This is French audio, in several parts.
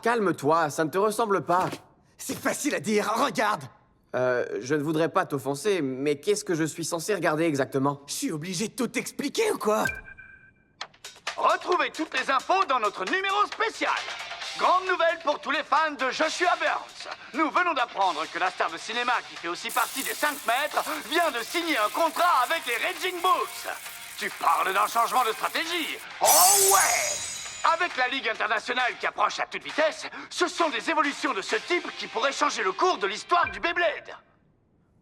Calme-toi, ça ne te ressemble pas. C'est facile à dire, regarde! Je ne voudrais pas t'offenser, mais qu'est-ce que je suis censé regarder exactement? Je suis obligé de tout expliquer ou quoi? Retrouvez toutes les infos dans notre numéro spécial. Grande nouvelle pour tous les fans de Joshua Burns. Nous venons d'apprendre que la star de cinéma qui fait aussi partie des 5 mètres vient de signer un contrat avec les Raging Bulls. Tu parles d'un changement de stratégie. Oh ouais! Avec la Ligue internationale qui approche à toute vitesse, ce sont des évolutions de ce type qui pourraient changer le cours de l'histoire du Beyblade.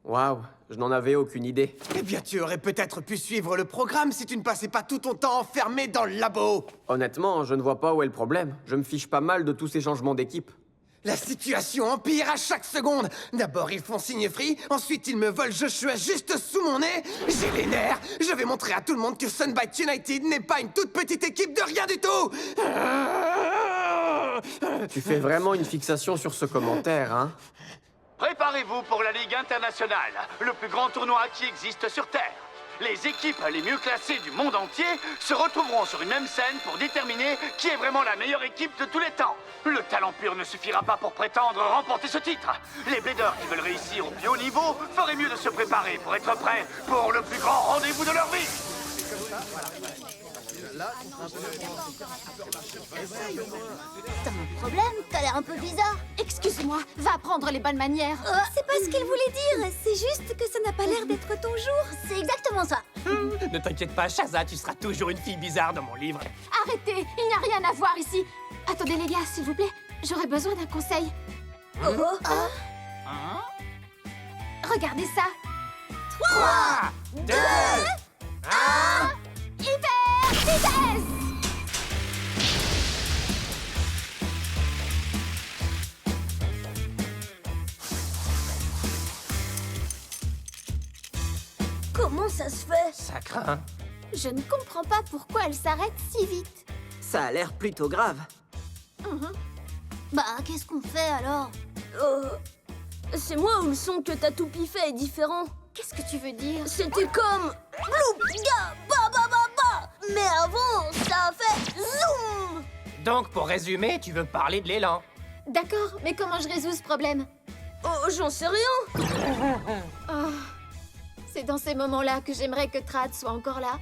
Waouh, je n'en avais aucune idée. Eh bien, tu aurais peut-être pu suivre le programme si tu ne passais pas tout ton temps enfermé dans le labo. Honnêtement, je ne vois pas où est le problème. Je me fiche pas mal de tous ces changements d'équipe. La situation empire à chaque seconde. D'abord, ils font signe free, ensuite ils me volent Joshua juste sous mon nez. J'ai les nerfs. Je vais montrer à tout le monde que Sunbite United n'est pas une toute petite équipe de rien du tout. Tu fais vraiment une fixation sur ce commentaire, hein? Préparez-vous pour la Ligue internationale, le plus grand tournoi qui existe sur Terre. Les équipes les mieux classées du monde entier se retrouveront sur une même scène pour déterminer qui est vraiment la meilleure équipe de tous les temps. Le talent pur ne suffira pas pour prétendre remporter ce titre. Les bladers qui veulent réussir au plus haut niveau feraient mieux de se préparer pour être prêts pour le plus grand rendez-vous de leur vie. T'as un problème? T'as l'air un peu bizarre. Excuse-moi, va prendre les bonnes manières. C'est pas ce qu'elle voulait dire. C'est juste que ça n'a pas l'air d'être ton jour. C'est exactement ça. Ne t'inquiète pas, Shaza, tu seras toujours une fille bizarre dans mon livre. Arrêtez, il n'y a rien à voir ici. Attendez les gars, s'il vous plaît, j'aurais besoin d'un conseil. Regardez ça. 3, 2, 1... Hyper vitesse! Comment ça se fait? Ça craint. Je ne comprends pas pourquoi elle s'arrête si vite. Ça a l'air plutôt grave. Bah, qu'est-ce qu'on fait alors? C'est moi ou le son que ta toupie fait est différent? Qu'est-ce que tu veux dire? C'était comme... Bloup, ga, ba, ba, ba, ba. Mais avant, ça a fait zoom. Donc, pour résumer, tu veux parler de l'élan. D'accord, mais comment je résous ce problème? Oh, j'en sais rien. Oh, c'est dans ces moments-là que j'aimerais que Trad soit encore là.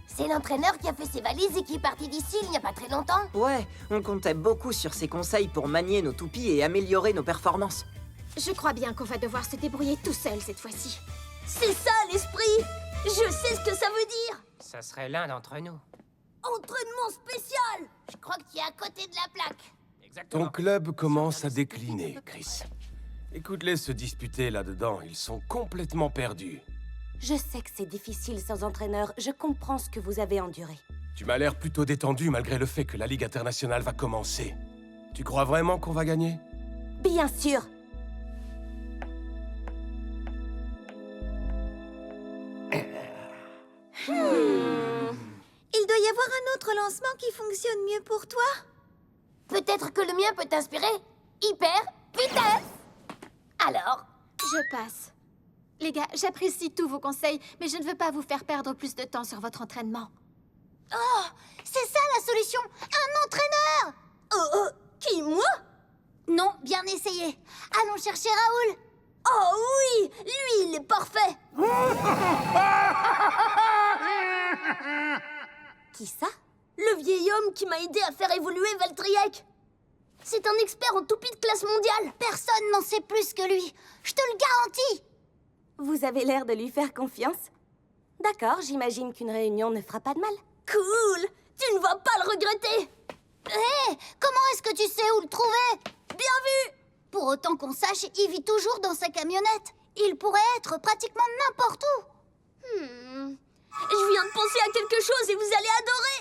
C'est l'entraîneur qui a fait ses valises et qui est parti d'ici il n'y a pas très longtemps. Ouais, on comptait beaucoup sur ses conseils pour manier nos toupies et améliorer nos performances. Je crois bien qu'on va devoir se débrouiller tout seul cette fois-ci. C'est ça, l'esprit. Je sais ce que ça veut dire. Ça serait l'un d'entre nous. Entraînement spécial. Je crois que tu es à côté de la plaque. Exactement. Ton club commence à décliner, Chris. Écoute-les se disputer là-dedans, ils sont complètement perdus. Je sais que c'est difficile sans entraîneur, je comprends ce que vous avez enduré. Tu m'as l'air plutôt détendu malgré le fait que la Ligue internationale va commencer. Tu crois vraiment qu'on va gagner? Bien sûr. Il doit y avoir un autre lancement qui fonctionne mieux pour toi. Peut-être que le mien peut t'inspirer. Hyper vitesse. Alors? Je passe. Les gars, j'apprécie tous vos conseils, mais je ne veux pas vous faire perdre plus de temps sur votre entraînement. Oh, c'est ça la solution. Un entraîneur. Qui, moi? Non, bien essayé. Allons chercher Raoul. Oh oui, lui, il est parfait. Qui ça? Le vieil homme qui m'a aidé à faire évoluer Valtriek. C'est un expert en toupie de classe mondiale. Personne n'en sait plus que lui. Je te le garantis. Vous avez l'air de lui faire confiance. D'accord, j'imagine qu'une réunion ne fera pas de mal. Cool. Tu ne vas pas le regretter. Hé, comment est-ce que tu sais où le trouver? Bien vu. Pour autant qu'on sache, il vit toujours dans sa camionnette. Il pourrait être pratiquement n'importe où. Je viens de penser à quelque chose et vous allez adorer.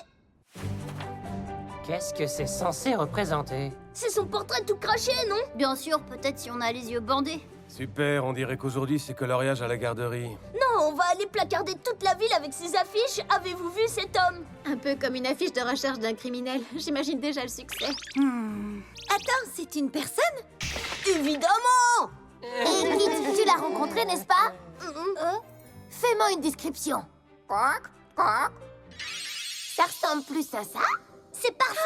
Qu'est-ce que c'est censé représenter? C'est son portrait tout craché, non? Bien sûr, peut-être si on a les yeux bandés. Super, on dirait qu'aujourd'hui c'est coloriage à la garderie. Non, on va aller placarder toute la ville avec ses affiches. Avez-vous vu cet homme? Un peu comme une affiche de recherche d'un criminel. J'imagine déjà le succès. Attends, c'est une personne? Évidemment. Et Kit, tu l'as rencontré, n'est-ce pas? Fais-moi une description. Ça ressemble plus à ça? C'est parfait!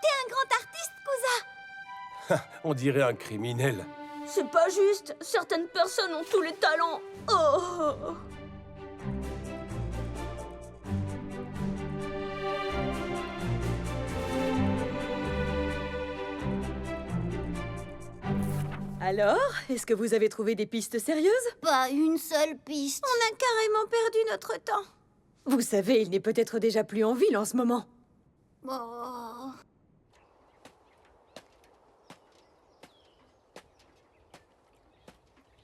T'es un grand artiste, Yakuza! On dirait un criminel. C'est pas juste. Certaines personnes ont tous les talents. Oh. Alors, est-ce que vous avez trouvé des pistes sérieuses? Pas une seule piste. On a carrément perdu notre temps. Vous savez, il n'est peut-être déjà plus en ville en ce moment. Oh.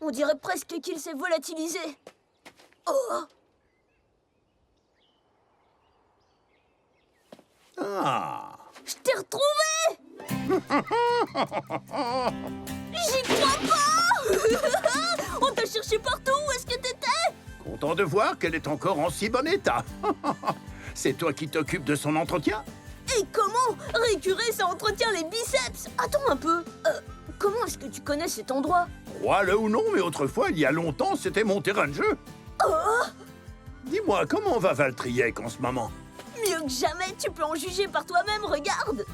On dirait presque qu'il s'est volatilisé. Oh. Je t'ai retrouvé. J'y crois pas. On t'a cherché partout. Où est-ce que t'étais? Content de voir qu'elle est encore en si bon état. C'est toi qui t'occupes de son entretien? Et comment? Récurer, ça entretient les biceps. Attends un peu. Comment est-ce que tu connais cet endroit? Crois-le ou non, mais autrefois, il y a longtemps, c'était mon terrain de jeu. Oh. Dis-moi, comment va Valtriec en ce moment? Mieux que jamais, tu peux en juger par toi-même, regarde.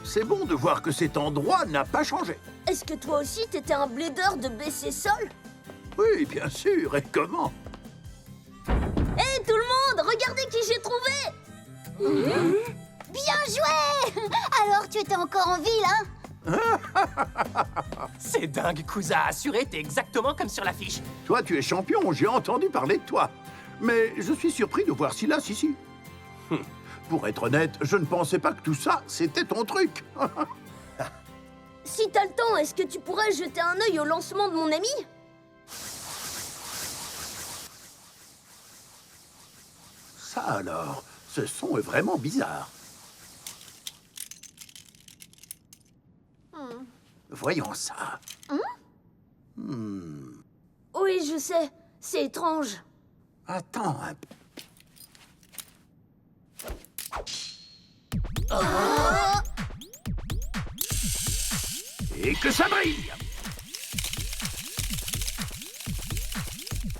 C'est bon de voir que cet endroit n'a pas changé. Est-ce que toi aussi, t'étais un blader de BC Sol? Oui, bien sûr, et comment? Hé, tout le monde, regardez qui j'ai trouvé. Bien joué! Alors, tu étais encore en ville, hein? C'est dingue, Kuza. Assuré, t'es exactement comme sur l'affiche. Toi, tu es champion, j'ai entendu parler de toi. Mais je suis surpris de voir Silas ici. Pour être honnête, je ne pensais pas que tout ça, c'était ton truc. Si t'as le temps, est-ce que tu pourrais jeter un œil au lancement de mon ami? Ça alors, ce son est vraiment bizarre. Voyons ça. Oui, je sais. C'est étrange. Attends un peu. Et que ça brille!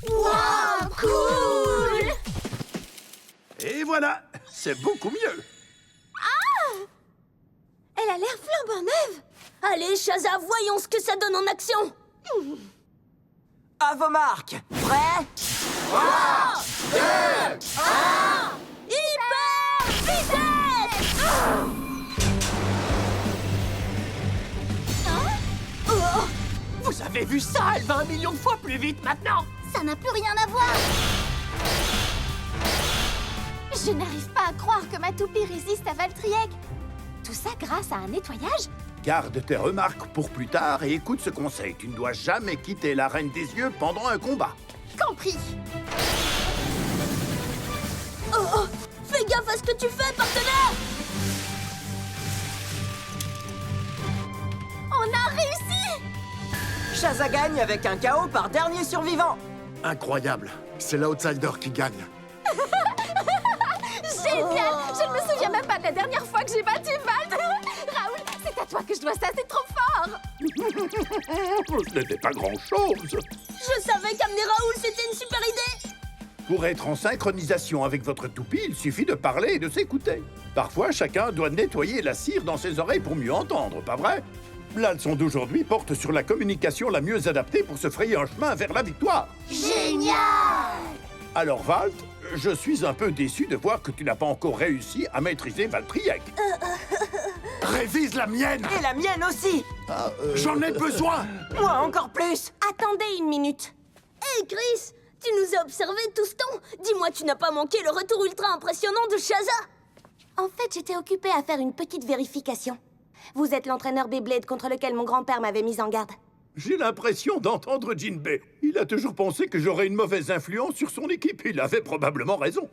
Wow, cool! Et voilà, c'est beaucoup mieux. Elle a l'air flambant neuve. Allez, Shaza, voyons ce que ça donne en action. À vos marques. Prêts? Hyper vitesse! Vous avez vu ça? Elle va 1 million de fois plus vite maintenant. Ça n'a plus rien à voir. Je n'arrive pas à croire que ma toupie résiste à Valtriec. Tout ça grâce à un nettoyage? Garde tes remarques pour plus tard et écoute ce conseil. Tu ne dois jamais quitter la Reine des Yeux pendant un combat. Compris. Oh, fais gaffe à ce que tu fais, partenaire! On a réussi! Shaza gagne avec un KO par dernier survivant. Incroyable. C'est l'outsider qui gagne. Génial! Je ne me souviens même pas de la dernière fois que j'ai battu Vald. Raoul, c'est à toi que je dois ça, c'est trop fort! Ce n'était pas grand-chose. Je savais qu'amener Raoul, c'était une super idée! Pour être en synchronisation avec votre toupie, il suffit de parler et de s'écouter. Parfois, chacun doit nettoyer la cire dans ses oreilles pour mieux entendre, pas vrai? La leçon d'aujourd'hui porte sur la communication la mieux adaptée pour se frayer un chemin vers la victoire. Génial! Alors, Valt, je suis un peu déçu de voir que tu n'as pas encore réussi à maîtriser Valtriec. Révise la mienne. Et la mienne aussi. J'en ai besoin. Moi encore plus. Attendez une minute. Hé, Chris, tu nous as observés tout ce temps. Dis-moi, tu n'as pas manqué le retour ultra impressionnant de Shaza? En fait, j'étais occupée à faire une petite vérification. Vous êtes l'entraîneur Beyblade contre lequel mon grand-père m'avait mise en garde. J'ai l'impression d'entendre Jinbei. Il a toujours pensé que j'aurais une mauvaise influence sur son équipe. Il avait probablement raison.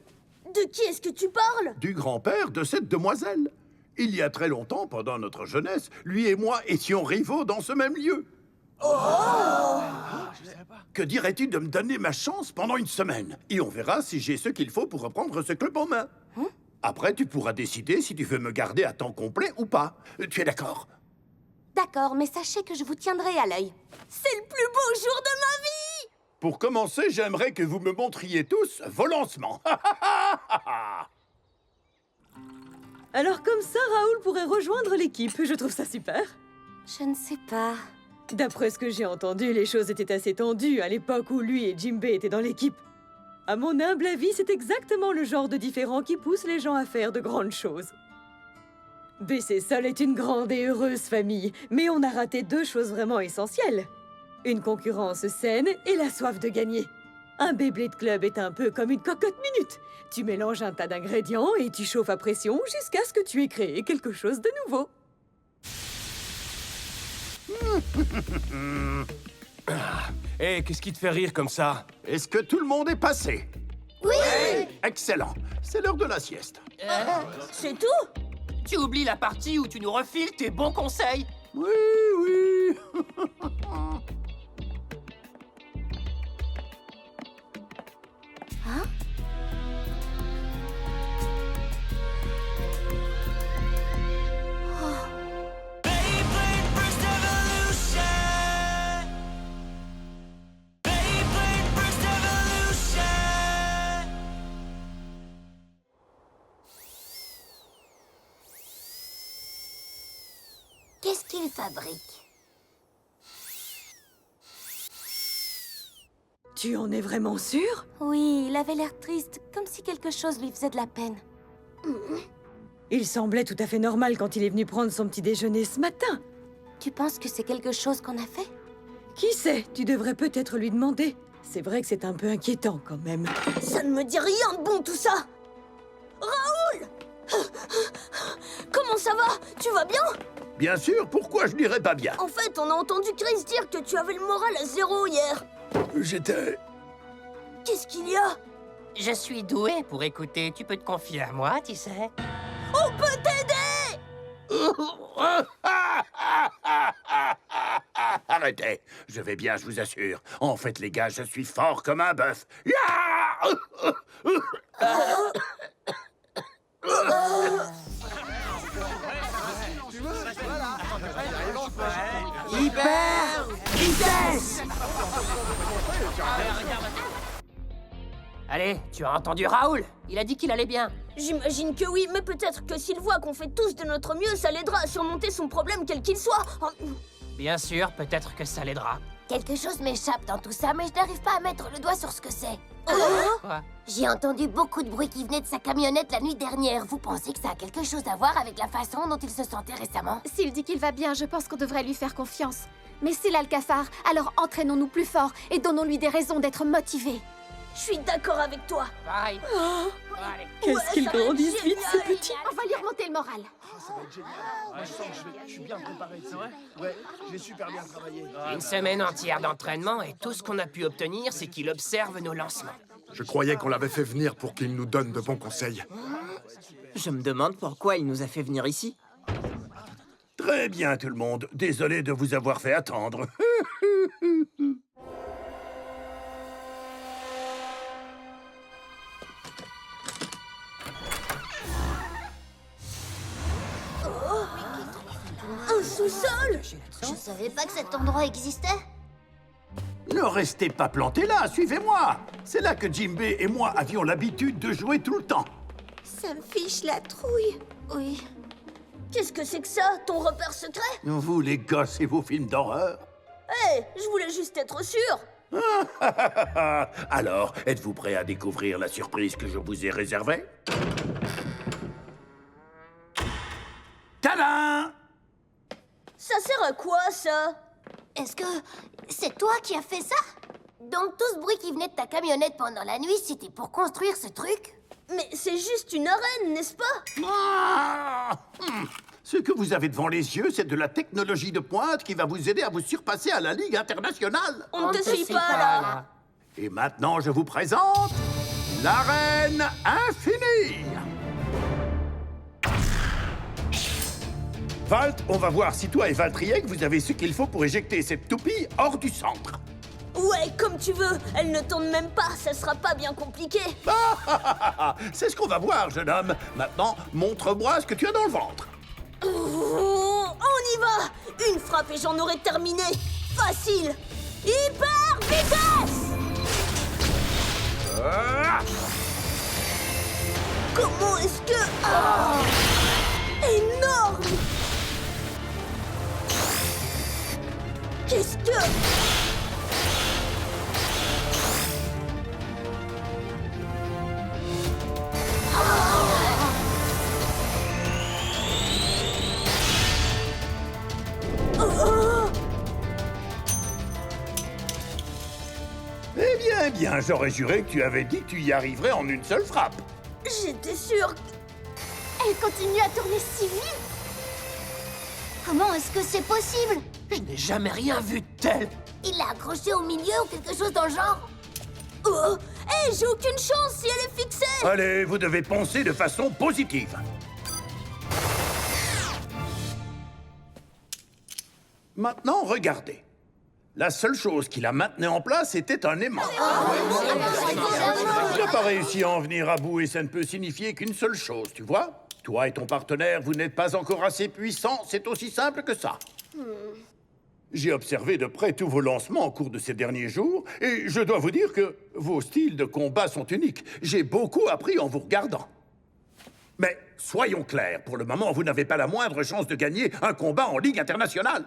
De qui est-ce que tu parles? Du grand-père de cette demoiselle. Il y a très longtemps, pendant notre jeunesse, lui et moi étions rivaux dans ce même lieu. Que dirais-tu de me donner ma chance pendant une semaine? Et on verra si j'ai ce qu'il faut pour reprendre ce club en main. Après, tu pourras décider si tu veux me garder à temps complet ou pas. Tu es d'accord? D'accord, mais sachez que je vous tiendrai à l'œil. C'est le plus beau jour de ma vie! Pour commencer, j'aimerais que vous me montriez tous vos lancements. Alors comme ça, Raoul pourrait rejoindre l'équipe. Je trouve ça super. Je ne sais pas. D'après ce que j'ai entendu, les choses étaient assez tendues à l'époque où lui et Jimbei étaient dans l'équipe. À mon humble avis, c'est exactement le genre de différend qui pousse les gens à faire de grandes choses. BC Sol est une grande et heureuse famille, mais on a raté 2 choses vraiment essentielles. Une concurrence saine et la soif de gagner. Un Beyblade Club est un peu comme une cocotte minute. Tu mélanges un tas d'ingrédients et tu chauffes à pression jusqu'à ce que tu aies créé quelque chose de nouveau. Hé, qu'est-ce qui te fait rire comme ça? Est-ce que tout le monde est passé? Oui! Excellent. C'est l'heure de la sieste. C'est tout? Tu oublies la partie où tu nous refiles tes bons conseils. Oui, oui. Qu'est-ce qu'il fabrique? Tu en es vraiment sûr? Oui, il avait l'air triste, comme si quelque chose lui faisait de la peine. Il semblait tout à fait normal quand il est venu prendre son petit déjeuner ce matin. Tu penses que c'est quelque chose qu'on a fait? Qui sait? Tu devrais peut-être lui demander. C'est vrai que c'est un peu inquiétant quand même. Ça ne me dit rien de bon tout ça. Raoul! Comment ça va? Tu vas bien? Bien sûr, pourquoi je n'irais pas bien? En fait, on a entendu Chris dire que tu avais le moral à 0 hier. J'étais... Qu'est-ce qu'il y a? Je suis doué pour écouter. Tu peux te confier à moi, tu sais. On peut t'aider! Arrêtez, je vais bien, je vous assure. En fait, les gars, je suis fort comme un bœuf. Hyper vitesse! Allez, tu as entendu Raoul? Il a dit qu'il allait bien. J'imagine que oui, mais peut-être que s'il voit qu'on fait tous de notre mieux, ça l'aidera à surmonter son problème quel qu'il soit. Bien sûr, peut-être que ça l'aidera. Quelque chose m'échappe dans tout ça, mais je n'arrive pas à mettre le doigt sur ce que c'est. Quoi? J'ai entendu beaucoup de bruit qui venait de sa camionnette la nuit dernière. Vous pensez que ça a quelque chose à voir avec la façon dont il se sentait récemment? S'il dit qu'il va bien, je pense qu'on devrait lui faire confiance. Mais s'il a le cafard, alors entraînons-nous plus fort et donnons-lui des raisons d'être motivé. Je suis d'accord avec toi. Pareil. Allez. Qu'est-ce qu'il grandit vite, ce petit. On va lui remonter le moral. Je suis bien préparé, c'est vrai? Ouais, j'ai super bien travaillé. Une semaine entière d'entraînement et tout ce qu'on a pu obtenir, c'est qu'il observe nos lancements. Je croyais qu'on l'avait fait venir pour qu'il nous donne de bons conseils. Je me demande pourquoi il nous a fait venir ici. Très bien, tout le monde. Désolé de vous avoir fait attendre. Un sous-sol? Je savais pas que cet endroit existait. Ne restez pas plantés là, suivez-moi. C'est là que Jimbei et moi avions l'habitude de jouer tout le temps. Ça me fiche la trouille. Oui. Qu'est-ce que c'est que ça? Ton repère secret? Vous, les gosses et vos films d'horreur. Hé, je voulais juste être sûr. Alors, êtes-vous prêts à découvrir la surprise que je vous ai réservée? Tadam! Ça sert à quoi, ça? Est-ce que c'est toi qui as fait ça? Donc tout ce bruit qui venait de ta camionnette pendant la nuit, c'était pour construire ce truc? Mais c'est juste une arène, n'est-ce pas? Ce que vous avez devant les yeux, c'est de la technologie de pointe qui va vous aider à vous surpasser à la Ligue internationale. On ne te suit pas, là. Et maintenant, je vous présente l'arène infinie. Valt, on va voir si toi et Valtriek, vous avez ce qu'il faut pour éjecter cette toupie hors du centre. Ouais, comme tu veux. Elle ne tourne même pas, ça sera pas bien compliqué. C'est ce qu'on va voir, jeune homme. Maintenant, montre-moi ce que tu as dans le ventre. On y va. Une frappe et j'en aurai terminé. Facile. Hyper vitesse. Comment est-ce que... énorme. Qu'est-ce que... Eh bien, j'aurais juré que tu avais dit que tu y arriverais en une seule frappe. J'étais sûre... Elle continue à tourner si vite. Comment est-ce que c'est possible? Je n'ai jamais rien vu de tel. Il l'a accroché au milieu ou quelque chose dans le genre? Oh, hé, j'ai aucune chance si elle est fixée. Allez, vous devez penser de façon positive. Maintenant, regardez. La seule chose qui la maintenait en place était un aimant. Tu n'as pas réussi à en venir à bout et ça ne peut signifier qu'une seule chose, tu vois? Toi et ton partenaire, vous n'êtes pas encore assez puissants, c'est aussi simple que ça. J'ai observé de près tous vos lancements au cours de ces derniers jours et je dois vous dire que vos styles de combat sont uniques. J'ai beaucoup appris en vous regardant. Mais soyons clairs, pour le moment, vous n'avez pas la moindre chance de gagner un combat en Ligue internationale.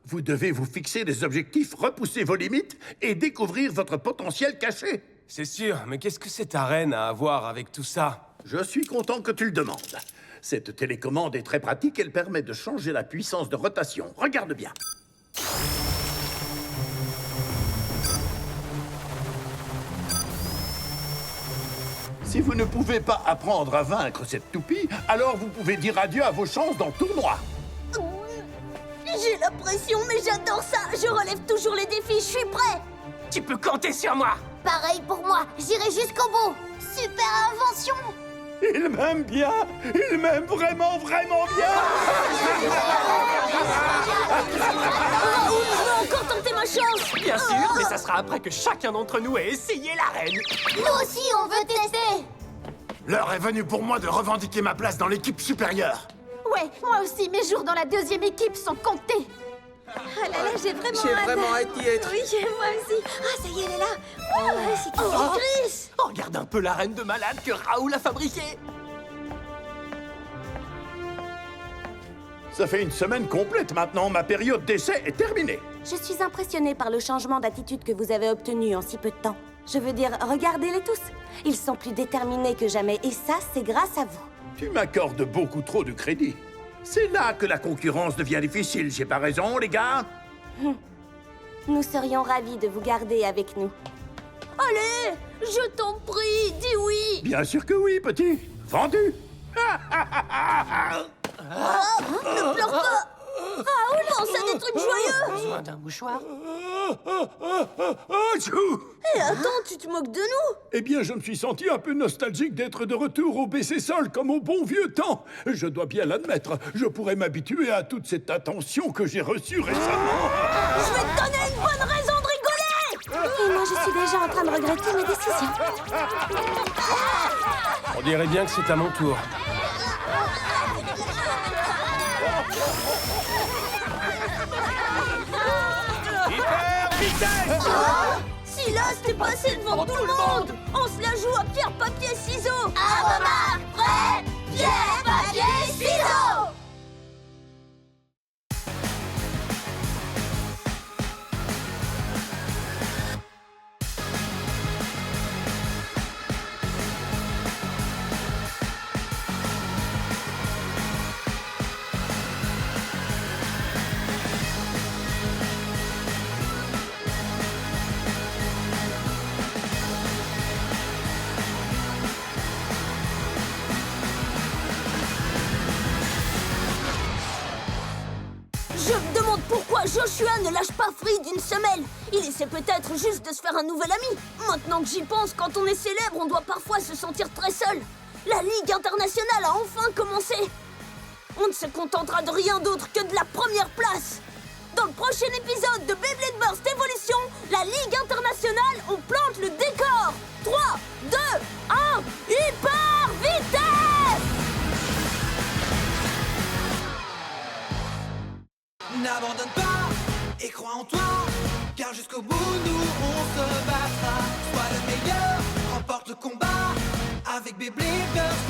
Vous devez vous fixer des objectifs, repousser vos limites et découvrir votre potentiel caché. C'est sûr, mais qu'est-ce que cette arène a à voir avec tout ça? Je suis content que tu le demandes. Cette télécommande est très pratique, elle permet de changer la puissance de rotation. Regarde bien. Si vous ne pouvez pas apprendre à vaincre cette toupie, alors vous pouvez dire adieu à vos chances dans le tournoi. J'ai la pression, mais j'adore ça. Je relève toujours les défis, je suis prêt. Tu peux compter sur moi. Pareil pour moi, j'irai jusqu'au bout. Super invention. Il m'aime bien. Il m'aime vraiment, vraiment bien. Raoul, je veux encore tenter ma chance. Bien sûr, mais ça sera après que chacun d'entre nous ait essayé l'arène. Nous aussi, on veut tester. L'heure est venue pour moi de revendiquer ma place dans l'équipe supérieure. Ouais, moi aussi, mes jours dans la deuxième équipe sont comptés. Ah là là, j'ai J'ai vraiment hâte d'y être. Oui, moi aussi. Ah, ça y est, elle est là. Oh, c'est qui Chris? Oh, regarde un peu l'arène de malade que Raoul a fabriquée. Ça fait une semaine complète maintenant, ma période d'essai est terminée. Je suis impressionnée par le changement d'attitude que vous avez obtenu en si peu de temps. Je veux dire, regardez-les tous. Ils sont plus déterminés que jamais, et ça, c'est grâce à vous. Tu m'accordes beaucoup trop de crédit. C'est là que la concurrence devient difficile, j'ai pas raison, les gars? Nous serions ravis de vous garder avec nous. Allez, je t'en prie, dis oui. Bien sûr que oui, petit. Vendu. Ne pleure pas. Raoul, pense à des trucs joyeux. Besoin d'un mouchoir? Hé, attends, tu te moques de nous? Eh bien, je me suis senti un peu nostalgique d'être de retour au BC Sol, comme au bon vieux temps. Je dois bien l'admettre, je pourrais m'habituer à toute cette attention que j'ai reçue récemment. Je vais te donner une bonne raison de rigoler. Et moi, je suis déjà en train de regretter mes décisions. On dirait bien que c'est à mon tour. Silas, t'es passé devant tout le monde. On se la joue à pierre, papier, ciseaux. À vos marques, prêt, pierre, papier, ciseaux. Je me demande pourquoi Joshua ne lâche pas Free d'une semelle. Il essaie peut-être juste de se faire un nouvel ami. Maintenant que j'y pense, quand on est célèbre, on doit parfois se sentir très seul. La Ligue internationale a enfin commencé. On ne se contentera de rien d'autre que de la première place. Dans le prochain épisode de Beyblade Burst Evolution, la Ligue internationale, on plante le décor. 3, 2, 1, hyper vitesse! N'abandonne pas et crois en toi, car jusqu'au bout nous on se battra. Sois le meilleur, remporte le combat avec Beyblade Burst